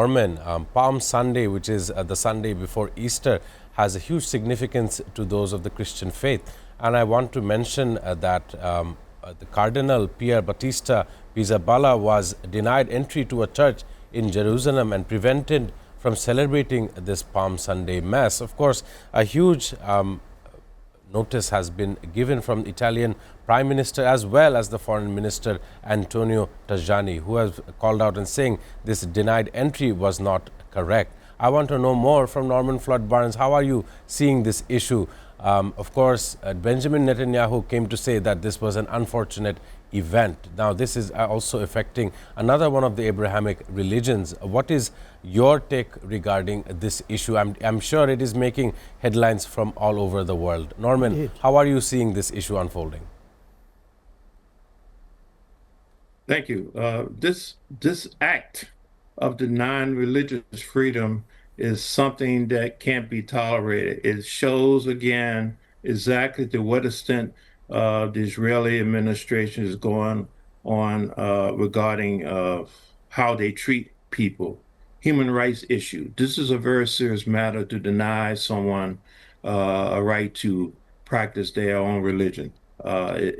Norman, Palm Sunday, which is the Sunday before Easter, has a huge significance to those of the Christian faith. And I want to mention that the Cardinal Pier Battista Pizzaballa was denied entry to a church in Jerusalem and prevented from celebrating this Palm Sunday Mass. Of course, a huge notice has been given from the Italian Prime Minister as well as the Foreign Minister Antonio Tajani, who has called out and saying this denied entry was not correct. I want to know more from Norman Flood Barnes. How are you seeing this issue? Of course, Benjamin Netanyahu came to say that this was an unfortunate event. Now, this is also affecting another one of the Abrahamic religions. What is your take regarding this issue? I'm sure it is making headlines from all over the world. Norman, indeed, how are you seeing this issue unfolding? Thank you. This act of denying religious freedom is something that can't be tolerated. It shows again exactly to what extent the Israeli administration is going on regarding how they treat people. Human rights issue. This is a very serious matter to deny someone a right to practice their own religion. I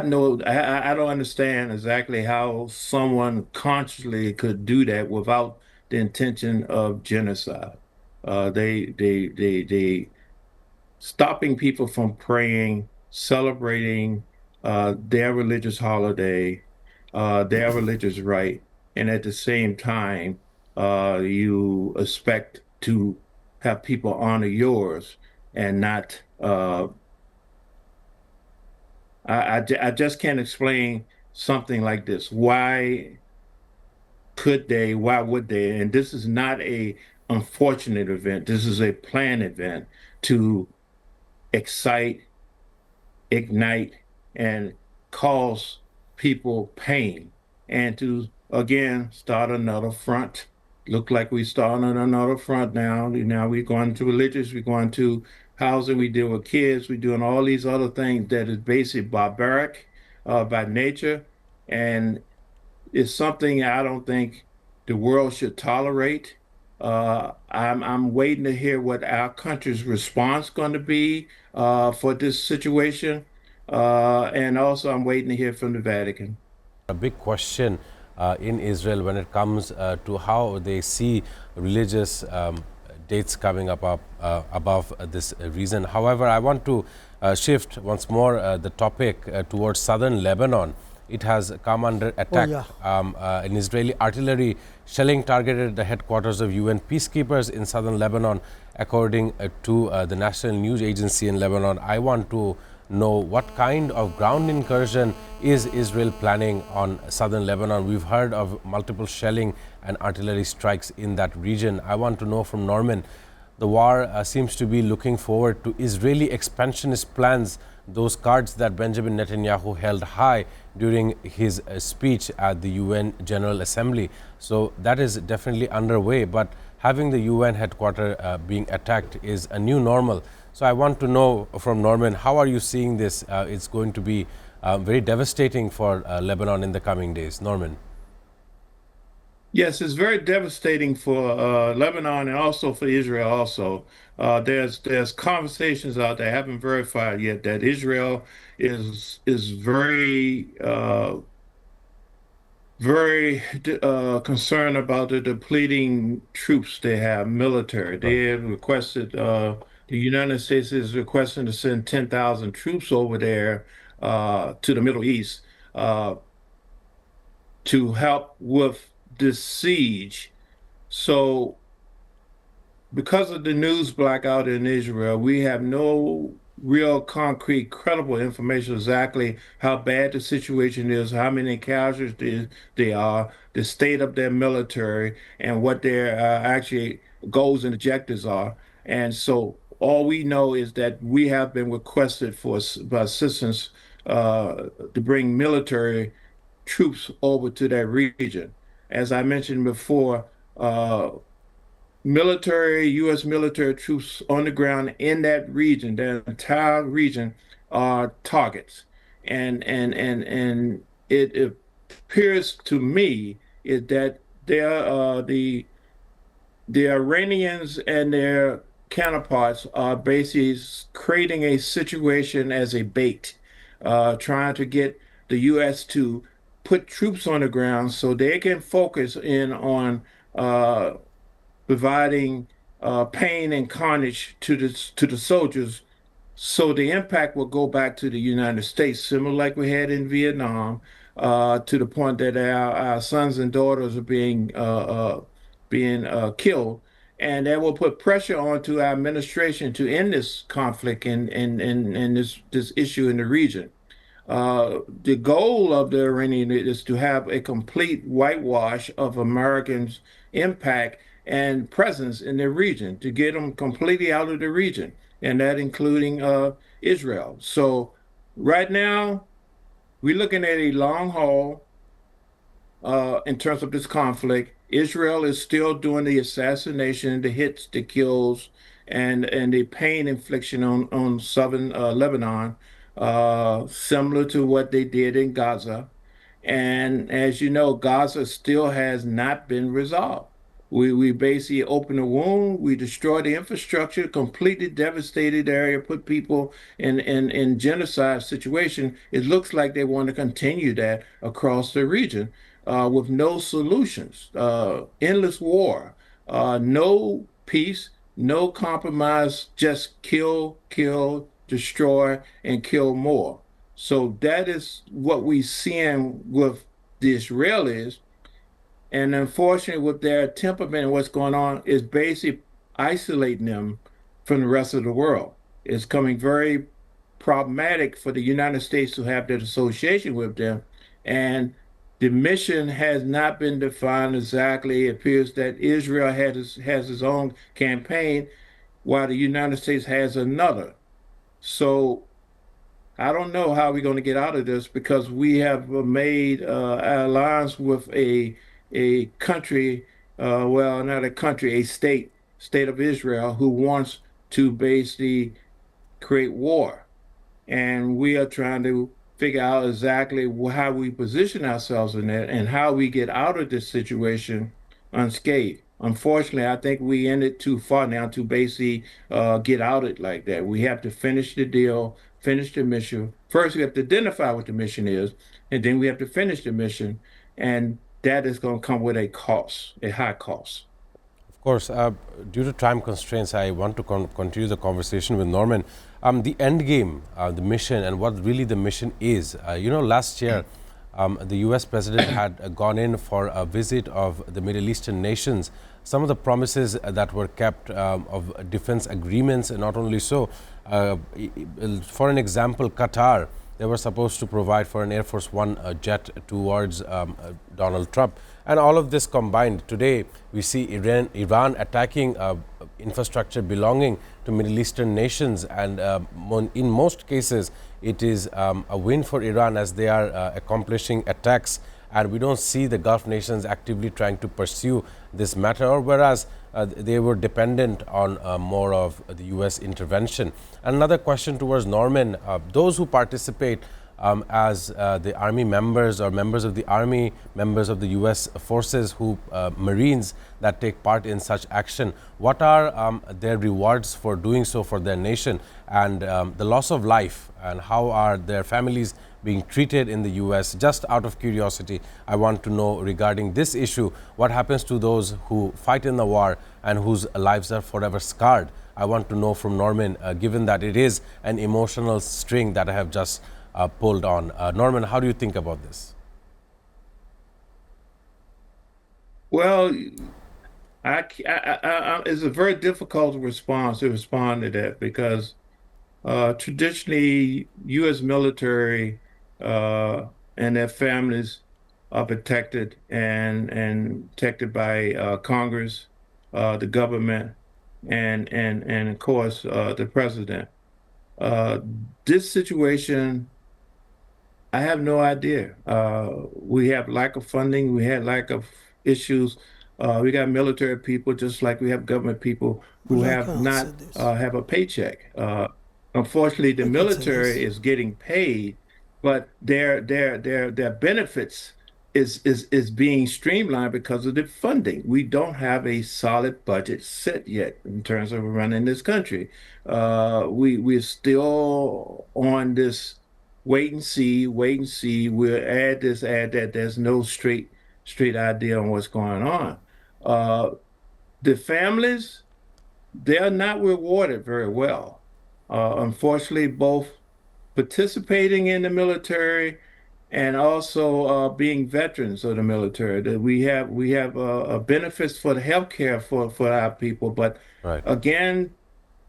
don't understand exactly how someone consciously could do that without the intention of genocide. They stopping people from praying, celebrating their religious holiday, their religious right, and at the same time, you expect to have people honor yours and not. I just can't explain something like this. Why could they? Why would they? And this is not a unfortunate event. This is a planned event to excite, ignite, and cause people pain, and to again start another front. Look like we started another front now. Now we're going to religious, we're going to housing, we deal with kids, we're doing all these other things that is basically barbaric by nature, and it's something I don't think the world should tolerate. I'm waiting to hear what our country's response going to be for this situation, and also I'm waiting to hear from the Vatican. A big question in Israel when it comes to how they see religious dates coming up above this reason. However, I want to shift once more the topic towards southern Lebanon. It has come under attack. An Israeli artillery shelling targeted the headquarters of UN peacekeepers in southern Lebanon, according to the National News Agency in Lebanon. I want to know what kind of ground incursion is Israel planning on southern Lebanon. We've heard of multiple shelling and artillery strikes in that region. I want to know from Norman, the war seems to be looking forward to Israeli expansionist plans, those cards that Benjamin Netanyahu held high during his speech at the UN General Assembly. So that is definitely underway, but having the UN headquarters being attacked is a new normal. So I want to know from Norman, how are you seeing this? It's going to be very devastating for Lebanon in the coming days. Norman. Yes, it's very devastating for Lebanon and also for Israel. Also, there's conversations out there, haven't verified yet, that Israel is very concerned about the depleting troops they have, military. They have requested, the United States is requesting to send 10,000 troops over there to the Middle East to help with this siege. So because of the news blackout in Israel, we have no real concrete, credible information exactly how bad the situation is, how many casualties they are, the state of their military, and what their actually goals and objectives are. And so all we know is that we have been requested for assistance to bring military troops over to that region. As I mentioned before, U.S. military troops on the ground in that region, the entire region, are targets. And it appears to me is that They are the Iranians and their counterparts are basically creating a situation as a bait, trying to get the U.S. to put troops on the ground so they can focus in on uh, providing pain and carnage to the soldiers. So the impact will go back to the United States, similar like we had in Vietnam, to the point that our sons and daughters are being killed, and that will put pressure onto our administration to end this conflict and this issue in the region. The goal of the Iranian is to have a complete whitewash of Americans' impact and presence in the region, to get them completely out of the region, and that including Israel. So right now, we're looking at a long haul in terms of this conflict. Israel is still doing the assassination, the hits, the kills, and the pain infliction on southern Lebanon, similar to what they did in Gaza. And as you know, Gaza still has not been resolved. We basically opened a wound, we destroyed the infrastructure, completely devastated the area, put people in genocide situation. It looks like they want to continue that across the region with no solutions, endless war, no peace, no compromise, just kill, kill, destroy, and kill more. So that is what we seeing with the Israelis. And unfortunately, with their temperament and what's going on, is basically isolating them from the rest of the world. It's coming very problematic for the United States to have that association with them. And the mission has not been defined exactly. It appears that Israel has its own campaign, while the United States has another. So I don't know how we're going to get out of this because we have made alliance with a country, well, not a country, a state of Israel, who wants to basically create war. And we are trying to figure out exactly how we position ourselves in that and how we get out of this situation unscathed. Unfortunately, I think we ended too far now to basically get out it like that. We have to finish the deal, finish the mission. First, we have to identify what the mission is, and then we have to finish the mission. And that is going to come with a cost, a high cost. Of course, due to time constraints, I want to continue the conversation with Norman. The end game, the mission, and what really the mission is. Last year, the U.S. president had gone in for a visit of the Middle Eastern nations. Some of the promises that were kept of defense agreements, and not only so, for an example, Qatar, they were supposed to provide for an Air Force One jet towards Donald Trump. And all of this combined, today we see Iran attacking infrastructure belonging to Middle Eastern nations. And in most cases, it is a win for Iran as they are accomplishing attacks. And we don't see the Gulf nations actively trying to pursue this matter, or whereas they were dependent on more of the U.S. intervention. Another question towards Norman, those who participate as the Army members or members of the Army, members of the U.S. forces, Marines that take part in such action, what are their rewards for doing so for their nation, and the loss of life, and how are their families being treated in the U.S.? Just out of curiosity, I want to know regarding this issue, what happens to those who fight in the war and whose lives are forever scarred? I want to know from Norman, given that it is an emotional string that I have just pulled on. Norman, how do you think about this? Well, it's a very difficult response to respond to that because traditionally, U.S. military and their families are protected and protected by Congress, the government, and of course the president. Uh, this situation, I have no idea. We have lack of funding. We had lack of issues. We got military people, just like we have government people Well, who I have can't not say this. have a paycheck. Unfortunately, the I can say military this. is getting paid, but their benefits is being streamlined because of the funding. We don't have a solid budget set yet in terms of running this country. We're still on this wait and see, wait and see. We'll add this, add that. There's no straight idea on what's going on. Uh, the families, they're not rewarded very well. Unfortunately, both participating in the military and also being veterans of the military. That we have benefits for the health care for our people, but Right. again,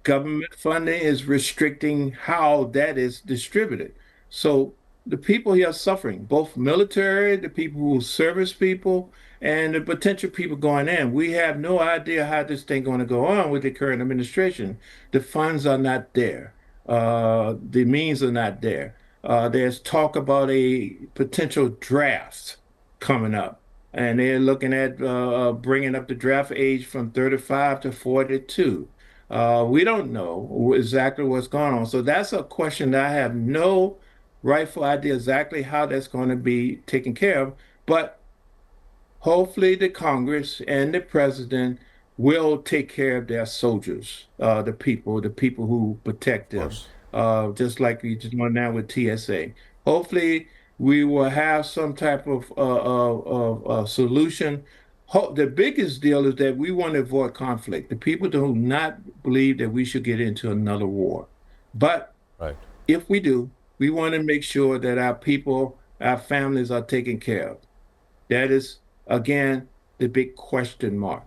government funding is restricting how that is distributed. So the people here are suffering, both military, the people who service people, and the potential people going in. We have no idea how this thing going to go on with the current administration. The funds are not there. The means are not there. There's talk about a potential draft coming up, and they're looking at bringing up the draft age from 35 to 42. We don't know exactly what's going on. So that's a question that I have no rightful idea exactly how that's going to be taken care of. But hopefully the Congress and the president will take care of their soldiers, the people who protect Of them, course. just like we just went now with TSA. Hopefully we will have some type of solution. The biggest deal is that we want to avoid conflict. The people do not believe that we should get into another war. But Right. if we do, we want to make sure that our people, our families are taken care of. That is, again, the big question mark.